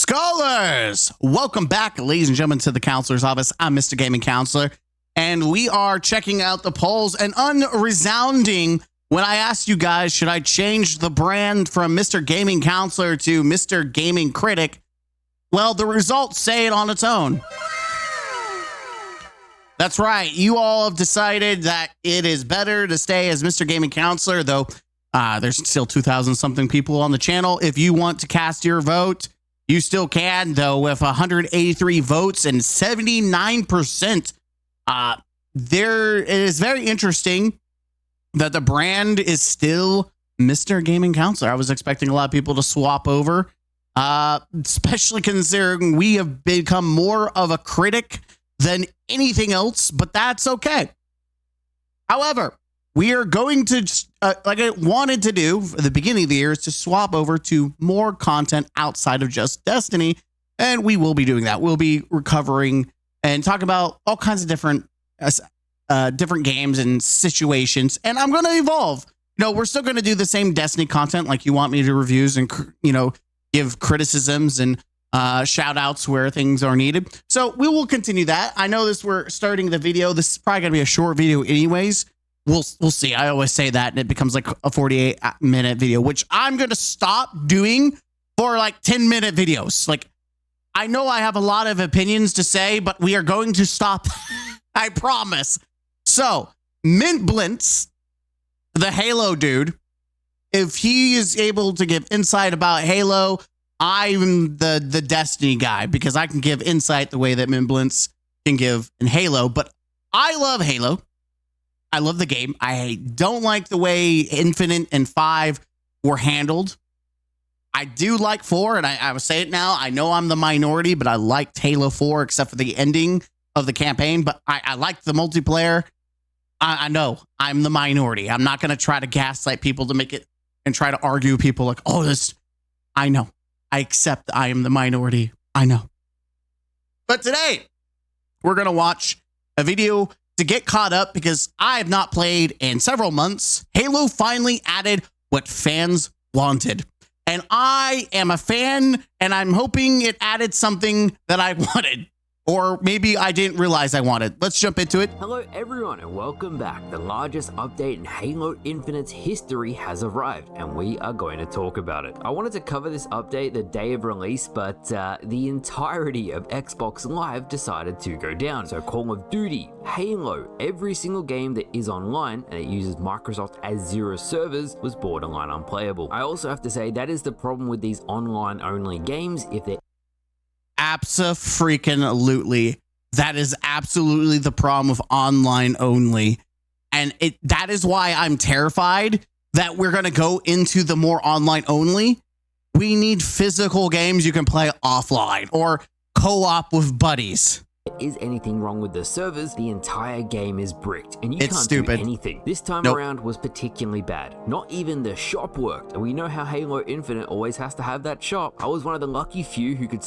Scholars, welcome back, ladies and gentlemen, to the Counselor's Office. I'm Mr. Gaming Counselor, and we are checking out the polls. And unresounding, when I asked you guys, should I change the brand from Mr. Gaming Counselor to Mr. Gaming Critic? Well, the results say it on its own. That's right. You all have decided that it is better to stay as Mr. Gaming Counselor, though there's still 2,000 something people on the channel. If you want to cast your vote, you still can, though, with 183 votes and 79%. It is very interesting that the brand is still Mr. Gaming Counselor. I was expecting a lot of people to swap over, especially considering we have become more of a critic than anything else, but that's okay. However, we are going to, like I wanted to do at the beginning of the year, is to swap over to more content outside of just Destiny, and we will be doing that. We'll be recovering and talking about all kinds of different games and situations, and I'm going to evolve. We're still going to do the same Destiny content, like you want me to reviews and, give criticisms and shout outs where things are needed. So we will continue that. I know we're starting the video. This is probably going to be a short video anyways. We'll see. I always say that, and it becomes like a 48-minute video, which I'm going to stop doing for like 10-minute videos. Like, I know I have a lot of opinions to say, but we are going to stop. I promise. So, Mint Blintz, the Halo dude, if he is able to give insight about Halo, I'm the Destiny guy, because I can give insight the way that Mint Blintz can give in Halo. But I love Halo. I love the game. I don't like the way Infinite and 5 were handled. I do like 4, and I will say it now. I know I'm the minority, but I liked Halo 4, except for the ending of the campaign. But I liked the multiplayer. I know I'm the minority. I'm not going to try to gaslight people to make it and try to argue with people like, oh, this. I know. I accept I am the minority. I know. But today, we're going to watch a video to get caught up, because I have not played in several months. Halo finally added what fans wanted. And I am a fan, and I'm hoping it added something that I wanted. Or maybe I didn't realize I wanted. Let's jump into it. Hello everyone and welcome back. The largest update in Halo Infinite's history has arrived, and we are going to talk about it. I wanted to cover this update the day of release, but the entirety of Xbox Live decided to go down. So Call of Duty, Halo, every single game that is online and it uses Microsoft Azure servers was borderline unplayable. I also have to say that is the problem with these online only games. If they're Abso-freaking-lutely. That is absolutely the problem with online only. And that is why I'm terrified that we're going to go into the more online only. We need physical games you can play offline or co-op with buddies. Is anything wrong with the servers, the entire game is bricked and you can't stupid. do anything. This time around was particularly bad. Not even the shop worked. And we know how Halo Infinite always has to have that shop. I was one of the lucky few who could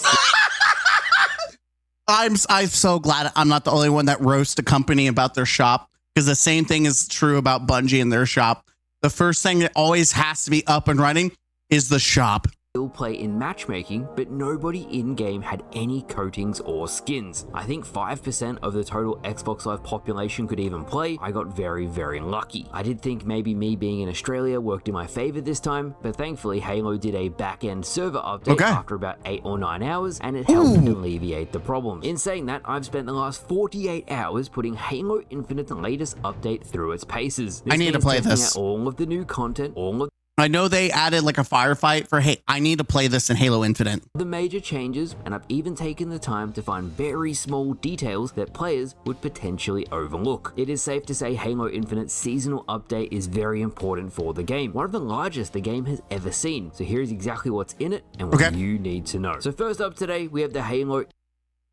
I'm so glad I'm not the only one that roasts a company about their shop, because the same thing is true about Bungie and their shop. The first thing that always has to be up and running is the shop. still play in matchmaking, but nobody in-game had any coatings or skins. I think 5% of the total Xbox Live population could even play. I got very, very lucky. I did think maybe me being in Australia worked in my favor this time, but thankfully Halo did a back-end server update after about 8 or 9 hours, and it helped alleviate the problem. In saying that, I've spent the last 48 hours putting Halo Infinite's latest update through its paces. I need to play this. All of the new content, all of I know they added like a firefight for, hey, I need to play this in Halo Infinite. the major changes, and I've even taken the time to find very small details that players would potentially overlook. It is safe to say Halo Infinite's seasonal update is very important for the game, one of the largest the game has ever seen. So here's exactly what's in it and what you need to know. So first up today, we have the Halo.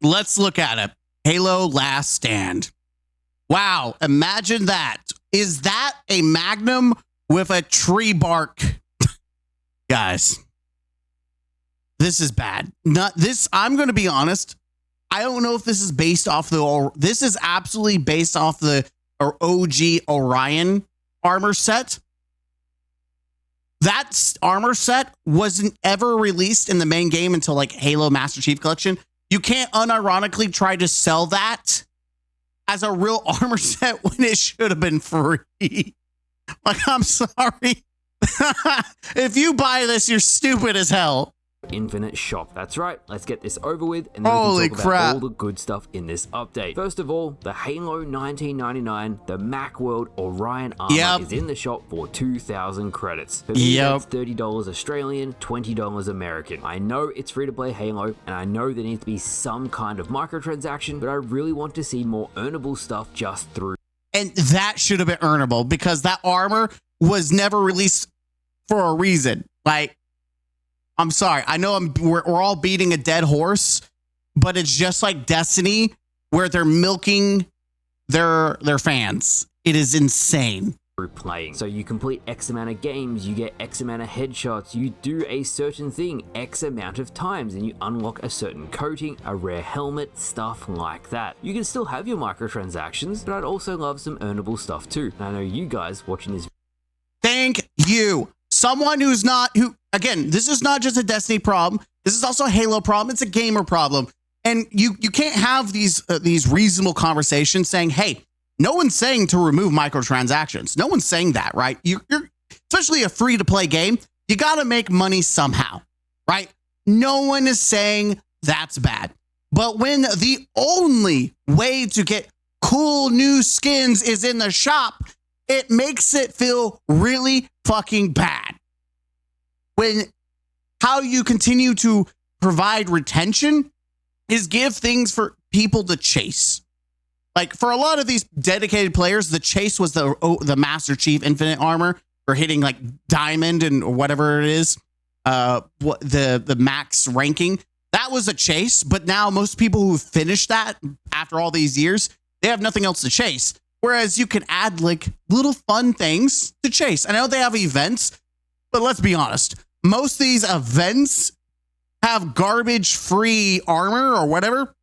Let's look at it. Halo Last Stand. Wow, imagine that. Is that a Magnum with a tree bark? Guys, this is bad. Not this. I'm going to be honest. I don't know if this is based off this is absolutely based off the OG Orion armor set. that armor set wasn't ever released in the main game until like Halo Master Chief Collection. You can't unironically try to sell that as a real armor set when it should have been free. Like, I'm sorry. If you buy this, you're stupid as hell. Infinite shop. That's right. Let's get this over with, and then Holy we can talk crap. about all the good stuff in this update. First of all, the Halo 1999, the Macworld Orion armor is in the shop for 2,000 credits. For me, that's $30 Australian, $20 American. I know it's free to play Halo, and I know there needs to be some kind of microtransaction, but I really want to see more earnable stuff just through. And that should have been earnable because that armor was never released for a reason. Like, I'm sorry. I know we're all beating a dead horse, but it's just like Destiny where they're milking their fans. It is insane. Playing. So you complete X amount of games, you get X amount of headshots, you do a certain thing X amount of times, and you unlock a certain coating, a rare helmet, stuff like that. You can still have your microtransactions, but I'd also love some earnable stuff too. And I know you guys watching this. Thank you. Someone again, this is not just a Destiny problem. This is also a Halo problem. It's a gamer problem. And you can't have these reasonable conversations saying, hey, no one's saying to remove microtransactions. No one's saying that, right? You're especially a free-to-play game. You got to make money somehow, right? No one is saying that's bad. But when the only way to get cool new skins is in the shop, it makes it feel really fucking bad. When how you continue to provide retention is give things for people to chase. Like, for a lot of these dedicated players, the chase was the Master Chief Infinite Armor for hitting like Diamond and whatever it is, the max ranking. That was a chase, but now most people who finished that after all these years, they have nothing else to chase. Whereas you can add like little fun things to chase. I know they have events, but let's be honest. Most of these events have garbage-free armor or whatever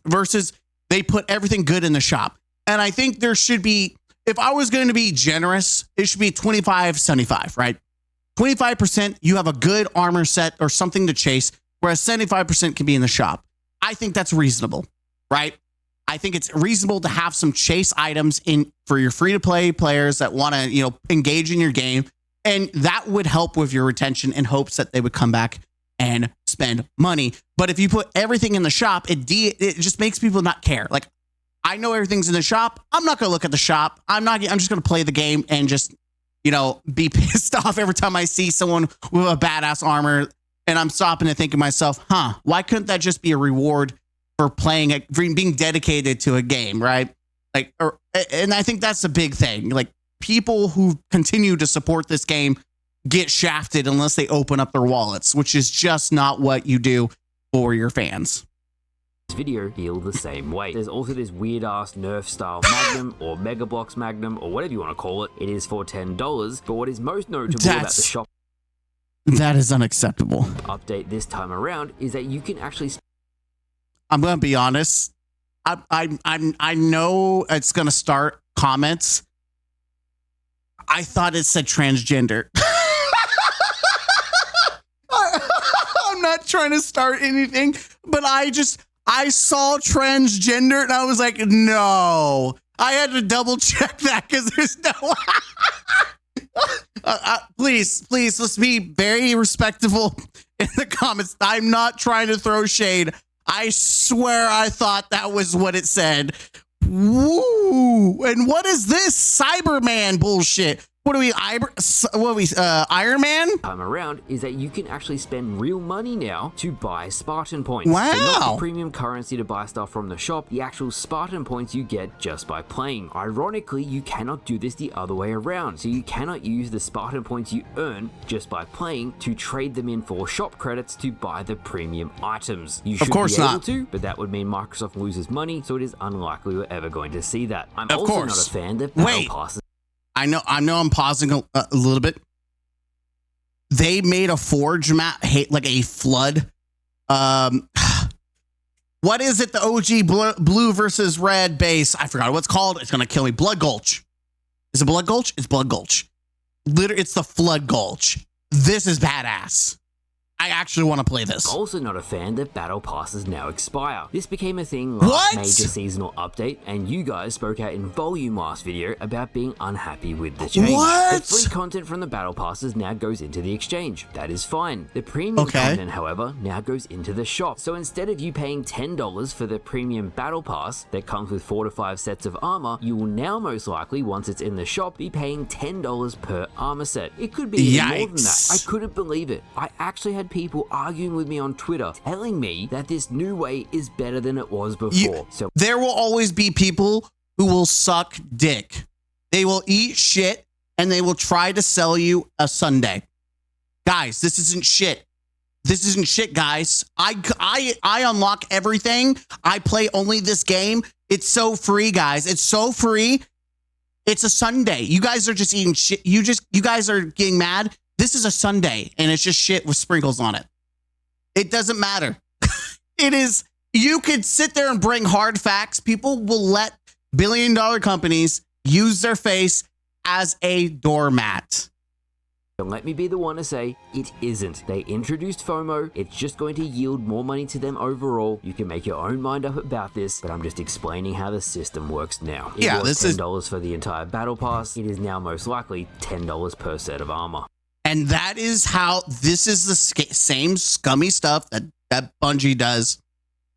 versus they put everything good in the shop. And I think there should be, if I was going to be generous, it should be 25-75, right? 25%, you have a good armor set or something to chase, whereas 75% can be in the shop. I think that's reasonable, right? I think it's reasonable to have some chase items in for your free-to-play players that want to, engage in your game. And that would help with your retention in hopes that they would come back and spend money. But if you put everything in the shop, it just makes people not care. Like, I know everything's in the shop. I'm not going to look at the shop. I'm just going to play the game and just, be pissed off every time I see someone with a badass armor. And I'm stopping and thinking to myself, why couldn't that just be a reward for playing it, for being dedicated to a game, right? And I think that's a big thing. Like, people who continue to support this game get shafted unless they open up their wallets, which is just not what you do for your fans. This video feel the same way. There's also this weird ass Nerf style Magnum or Mega Bloks Magnum or whatever you want to call it. It is for $10, but what is most notable about the shop that is unacceptable update this time around is that you can actually. I'm gonna be honest. I know it's gonna start comments. I thought it said transgender. I'm not trying to start anything, but I saw transgender and I was like, no. I had to double check that because there's no. Please, let's be very respectful in the comments. I'm not trying to throw shade. I swear I thought that was what it said. Woo! And what is this Cyberman bullshit? What are we, Iron Man? Time around is that you can actually spend real money now to buy Spartan points. Wow. So not the premium currency to buy stuff from the shop, the actual Spartan points you get just by playing. Ironically, you cannot do this the other way around. So you cannot use the Spartan points you earn just by playing to trade them in for shop credits to buy the premium items. You should be able to, but that would mean Microsoft loses money, so it is unlikely we're ever going to see that. I'm also not a fan that battle passes. I know I'm pausing a little bit. They made a Forge map, like a flood. What is it? The OG blue versus red base. I forgot what it's called. It's going to kill me. Blood Gulch. Is it Blood Gulch? It's Blood Gulch. literally, it's the Flood Gulch. This is badass. I actually want to play this. Also not a fan that battle passes now expire. This became a thing last major seasonal update, and you guys spoke out in volume last video about being unhappy with the change. What? The free content from the battle passes now goes into the exchange. That is fine. The premium content, however, now goes into the shop. So instead of you paying $10 for the premium battle pass that comes with 4 to 5 sets of armor, you will now most likely, once it's in the shop, be paying $10 per armor set. It could be even more than that. I couldn't believe it. I actually had people arguing with me on Twitter telling me that this new way is better than it was before. So there will always be people who will suck dick. They will eat shit and they will try to sell you a sundae. Guys, this isn't shit. This isn't shit, guys. I unlock everything. I play only this game. It's so free, guys. It's so free. It's a sundae. You guys are just eating shit. You guys are getting mad. This is a sundae, and it's just shit with sprinkles on it. It doesn't matter. It is, you could sit there and bring hard facts. People will let billion-dollar companies use their face as a doormat. Don't let me be the one to say it isn't. They introduced FOMO. It's just going to yield more money to them overall. You can make your own mind up about this, but I'm just explaining how the system works now. It was $10 for the entire battle pass. It is now most likely $10 per set of armor. And that is how, this is the same scummy stuff that Bungie does.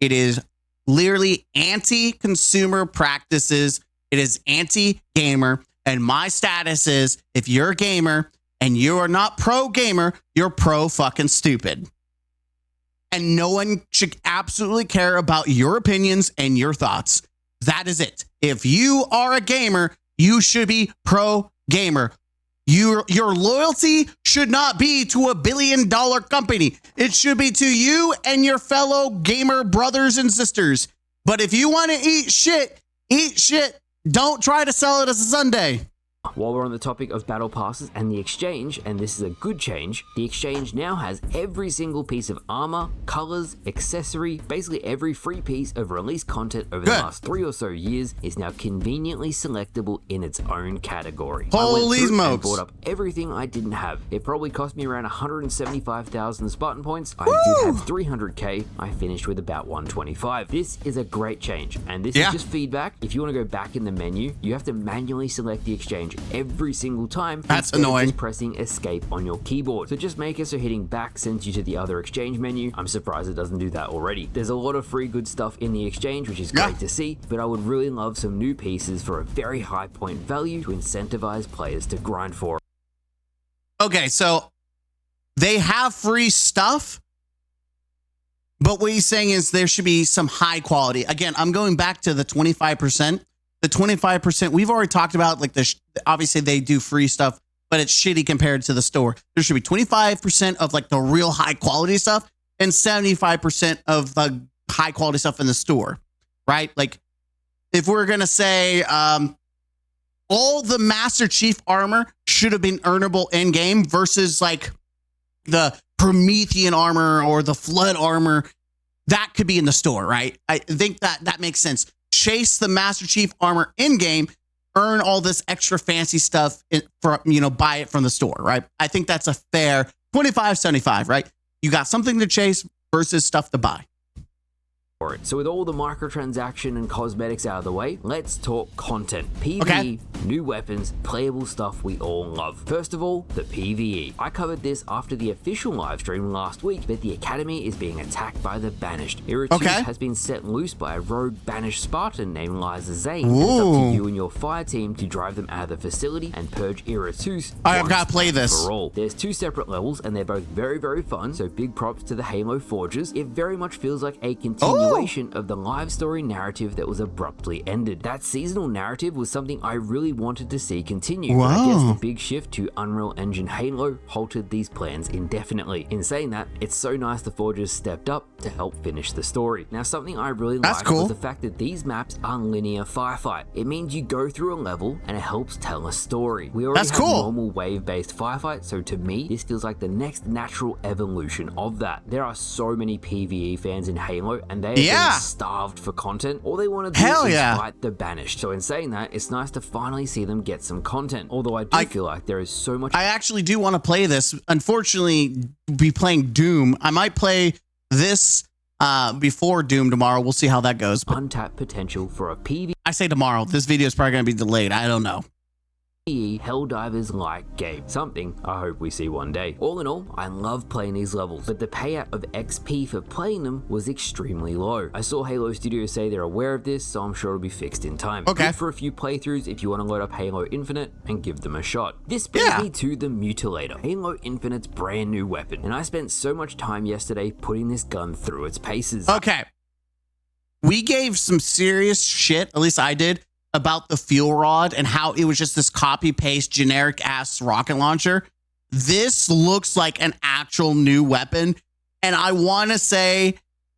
It is literally anti-consumer practices. It is anti-gamer. And my status is, if you're a gamer and you are not pro-gamer, you're pro-fucking stupid. And no one should absolutely care about your opinions and your thoughts. That is it. If you are a gamer, you should be pro-gamer. Your loyalty should not be to a billion-dollar company. It should be to you and your fellow gamer brothers and sisters. But if you want to eat shit, eat shit. Don't try to sell it as a sundae. While we're on the topic of battle passes and the exchange, and this is a good change, the exchange now has every single piece of armor, colors, accessory, basically every free piece of released content over the last 3 or so years is now conveniently selectable in its own category. Holy smokes. I bought up everything I didn't have. It probably cost me around 175,000 Spartan points. I did have 300k. I finished with about 125. This is a great change, and this is just feedback. If you want to go back in the menu, you have to manually select the exchange every single time. That's annoying. Just pressing escape on your keyboard. So just make it so hitting back sends you to the other exchange menu. I'm surprised it doesn't do that already. There's a lot of free good stuff in the exchange, which is great to see, but I would really love some new pieces for a very high point value to incentivize players to grind for. Okay, so they have free stuff, but what he's saying is there should be some high quality. Again, I'm going back to the 25%. The 25%, we've already talked about, like, obviously they do free stuff, but it's shitty compared to the store. There should be 25% of like the real high quality stuff and 75% of the high quality stuff in the store, right? Like, if we're going to say all the Master Chief armor should have been earnable in game versus like the Promethean armor or the Flood armor, that could be in the store, right? I think that makes sense. Chase the Master Chief armor in game, earn all this extra fancy stuff buy it from the store, right? I think that's a fair 25-75, right? You got something to chase versus stuff to buy. So with all the microtransaction and cosmetics out of the way, let's talk content. PvE, new weapons, playable stuff we all love. First of all, the PvE. I covered this after the official live stream last week, but the Academy is being attacked by the Banished. Era 2 has been set loose by a rogue Banished Spartan named Liza Zane. It's up to you and your fire team to drive them out of the facility and purge Era 2's I've got to play this. For all. There's 2 separate levels, and they're both very, very fun, so big props to the Halo Forgers. It very much feels like a continuation of the live story narrative that was abruptly ended. That seasonal narrative was something I really wanted to see continue, but I guess the big shift to Unreal Engine Halo halted these plans indefinitely. In saying that, it's so nice the Forgers stepped up to help finish the story. Now, something I really liked was the fact that these maps are linear firefight. It means you go through a level and it helps tell a story. We already have normal wave-based firefight, so to me, this feels like the next natural evolution of that. There are so many PvE fans in Halo, and they have Yeah. been starved for content. All they want to do Hell is yeah. fight the banished. So in saying that, it's nice to finally see them get some content. Although I do feel like there is so much. I actually do want to play this. Unfortunately, be playing Doom. I might play this before Doom tomorrow. We'll see how that goes. But untapped potential for a PvE. I say tomorrow. This video is probably going to be delayed. I don't know. Helldivers-like game. Something I hope we see one day. All in all, I love playing these levels, but the payout of XP for playing them was extremely low. I saw Halo Studios say they're aware of this, so I'm sure it'll be fixed in time. Okay. Good for a few playthroughs if you want to load up Halo Infinite and give them a shot. This brings me to the Mutilator, Halo Infinite's brand new weapon, and I spent so much time yesterday putting this gun through its paces. Okay. We gave some serious shit, at least I did, about the fuel rod and how it was just this copy paste generic ass rocket launcher. This looks like an actual new weapon, and I want to say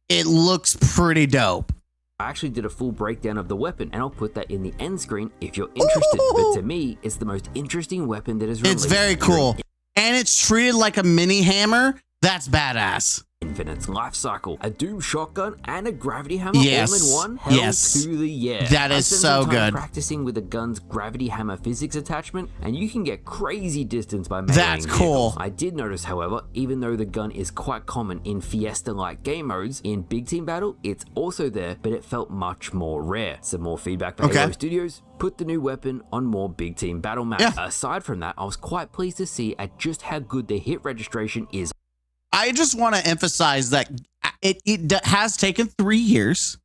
it looks pretty dope. I actually did a full breakdown of the weapon, and I'll put that in the end screen if you're interested. But to me, it's the most interesting weapon that is released. It's very cool, and it's treated like a mini hammer. That's badass. Infinite's life cycle, a Doom shotgun and a gravity hammer all in one. Hell to the yeah. That is so good. Practicing with the gun's gravity hammer physics attachment, and you can get crazy distance by meleeing. That's cool. I did notice, however, even though the gun is quite common in Fiesta-like game modes, in Big Team Battle, it's also there, but it felt much more rare. Some more feedback for Halo Studios. Put the new weapon on more Big Team Battle maps. Aside from that, I was quite pleased to see at just how good the hit registration is. I just want to emphasize that it has taken 3 years.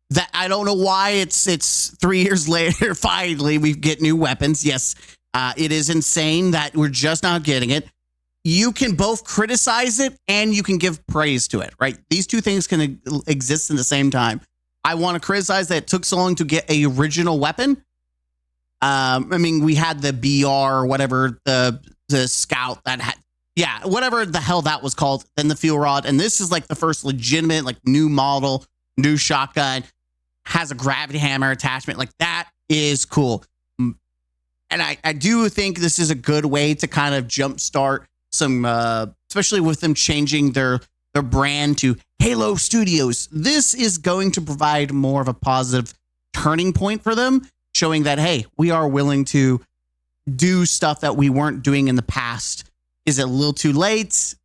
That I don't know why it's 3 years later. Finally, we get new weapons. Yes, it is insane that we're just not getting it. You can both criticize it and you can give praise to it, right? These two things can exist in the same time. I want to criticize that it took so long to get a original weapon. I mean, we had the BR or whatever, the Scout that had. Yeah, whatever the hell that was called, then the fuel rod. And this is like the first legitimate, like new model, new shotgun, has a gravity hammer attachment. Like that is cool. And I do think this is a good way to kind of jumpstart some, especially with them changing their brand to Halo Studios. This is going to provide more of a positive turning point for them, showing that, hey, we are willing to do stuff that we weren't doing in the past. Is it a little too late?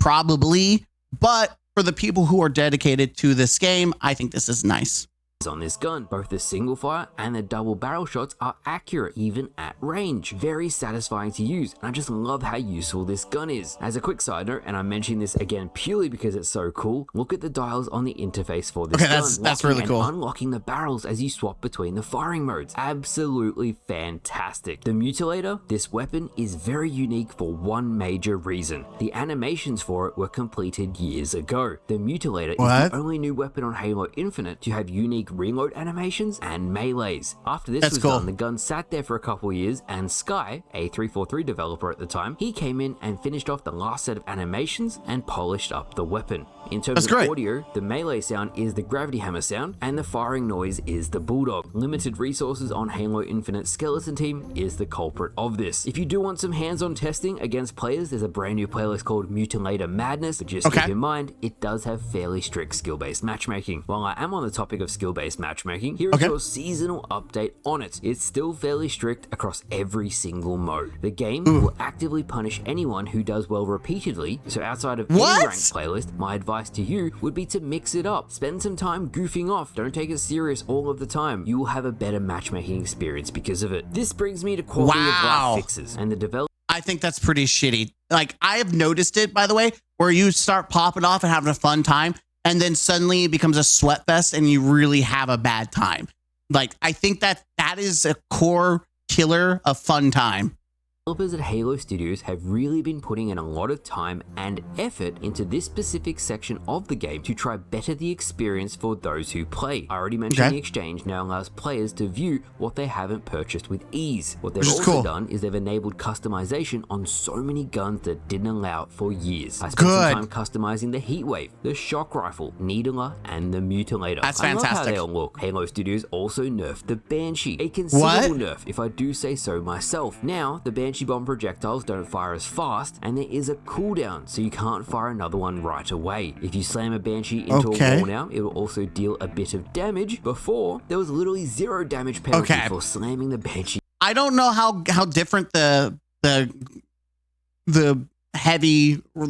Probably. But for the people who are dedicated to this game, I think this is nice. On this gun, both the single fire and the double barrel shots are accurate even at range. Very satisfying to use, and I just love how useful this gun is. As a quick side note, and I'm mentioning this again purely because it's so cool, look at the dials on the interface for this gun. That's really cool. Unlocking the barrels as you swap between the firing modes. Absolutely fantastic. The Mutilator, this weapon is very unique for one major reason. The animations for it were completed years ago. The Mutilator is the only new weapon on Halo Infinite to have unique reload animations and melees. After this was done, the gun sat there for a couple years, and Sky, a 343 developer at the time, he came in and finished off the last set of animations and polished up the weapon. In terms of audio, the melee sound is the gravity hammer sound, and the firing noise is the bulldog. Limited resources on Halo Infinite Skeleton Team is the culprit of this. If you do want some hands-on testing against players, there's a brand new playlist called Mutilator Madness, but just keep in mind, it does have fairly strict skill-based matchmaking. While I am on the topic of skill-based matchmaking, here is your seasonal update on it. It's still fairly strict across every single mode. The game will actively punish anyone who does well repeatedly, so outside of any ranked playlist, my advice to you would be to mix it up. Spend some time goofing off. Don't take it serious all of the time. You will have a better matchmaking experience because of it. This brings me to quality of life fixes and the development. I think that's pretty shitty. Like, I have noticed it, by the way, where you start popping off and having a fun time, and then suddenly it becomes a sweat fest and you really have a bad time. Like, I think that is a core killer of fun time. Developers at Halo Studios have really been putting in a lot of time and effort into this specific section of the game to try better the experience for those who play. I already mentioned the exchange now allows players to view what they haven't purchased with ease. What they've also done is they've enabled customization on so many guns that didn't allow it for years. I spent some time customizing the Heatwave, the Shock Rifle, Needler, and the Mutilator. That's I fantastic. love how they all look. Halo Studios also nerfed the Banshee, a considerable nerf if I do say so myself. Now, the Banshee Banshee Bomb projectiles don't fire as fast, and there is a cooldown, so you can't fire another one right away. If you slam a Banshee into a wall now, it will also deal a bit of damage. Before, there was literally 0 damage penalty for slamming the Banshee. I don't know how different the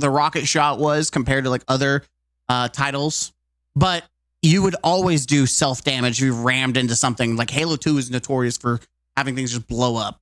rocket shot was compared to like other titles, but you would always do self damage if you rammed into something. Like Halo 2 is notorious for having things just blow up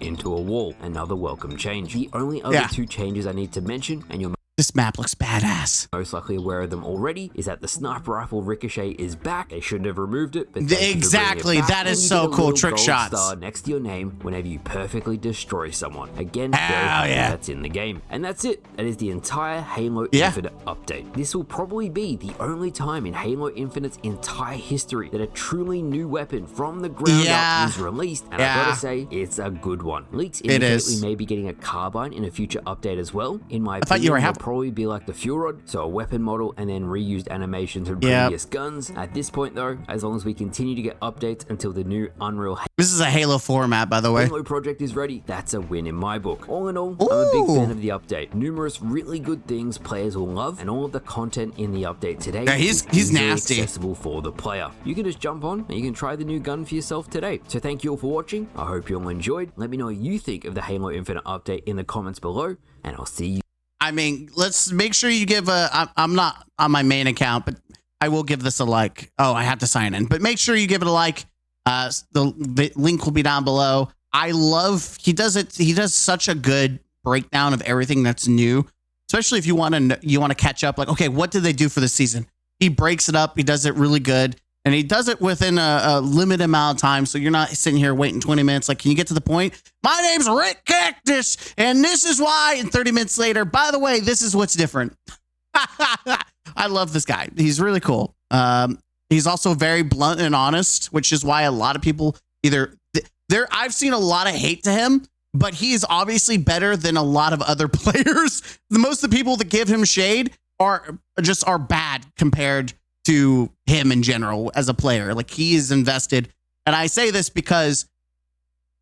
into a wall. Another welcome change. The only other 2 changes I need to mention, and you'll this map looks badass. Most likely aware of them already, is that the sniper rifle ricochet is back. They shouldn't have removed it, but exactly, that is so cool. Trick shots star next to your name whenever you perfectly destroy someone. Again, that's in the game. And that's it. That is the entire Halo Infinite update. This will probably be the only time in Halo Infinite's entire history that a truly new weapon from the ground up is released, and I gotta say, it's a good one. Leaks indicate we may be getting a carbine in a future update as well. In my opinion, probably be like the fuel rod, so a weapon model and then reused animations from previous guns. At this point though, as long as we continue to get updates until the new Unreal this is a Halo 4 map, by the way. Halo project is ready, that's a win in my book. All in all, I'm a big fan of the update. Numerous really good things players will love, and all of the content in the update today he's nasty, accessible for the player. You can just jump on and you can try the new gun for yourself today. So thank you all for watching. I hope you all enjoyed. Let me know what you think of the Halo Infinite update in the comments below, and I'll see you. I mean, let's make sure you give I'm not on my main account, but I will give this a like. Oh, I have to sign in, but make sure you give it a like. The link will be down below. I love, he does such a good breakdown of everything that's new, especially if you want to catch up. Like, okay, what did they do for the season? He breaks it up. He does it really good. And he does it within a limited amount of time, so you're not sitting here waiting 20 minutes. Like, can you get to the point? My name's Rick Cactus, and this is why. And 30 minutes later, by the way, this is what's different. I love this guy. He's really cool. He's also very blunt and honest, which is why a lot of people I've seen a lot of hate to him, but he is obviously better than a lot of other players. Most of the people that give him shade are bad compared to him in general as a player. Like, he is invested, and I say this because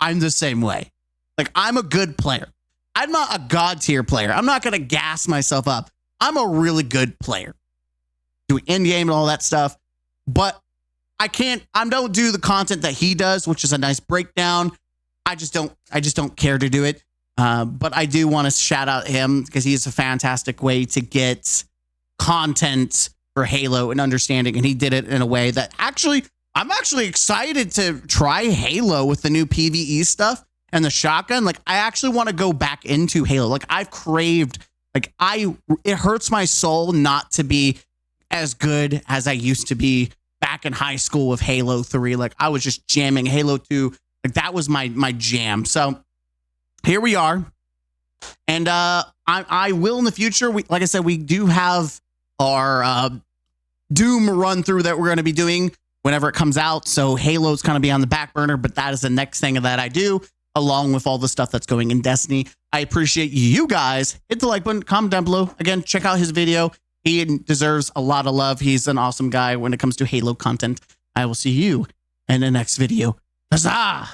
I'm the same way. Like, I'm a good player. I'm not a god tier player. I'm not gonna gas myself up. I'm a really good player, doing end game and all that stuff, but I don't do the content that he does, which is a nice breakdown. I just don't care to do it. But I do want to shout out him because he is a fantastic way to get content for Halo and understanding, and he did it in a way that I'm actually excited to try Halo with the new PvE stuff and the shotgun. Like, I actually want to go back into Halo. Like, I've craved, it hurts my soul not to be as good as I used to be back in high school with Halo 3. Like, I was just jamming Halo 2. Like, that was my jam. So here we are. And I will in the future, like I said, we do have our Doom run through that we're going to be doing whenever it comes out. So Halo's kind of be on the back burner, but that is the next thing that I do, along with all the stuff that's going in Destiny. I appreciate you guys. Hit the like button, comment down below. Again, check out his video. He deserves a lot of love. He's an awesome guy when it comes to Halo content. I will see you in the next video. Huzzah!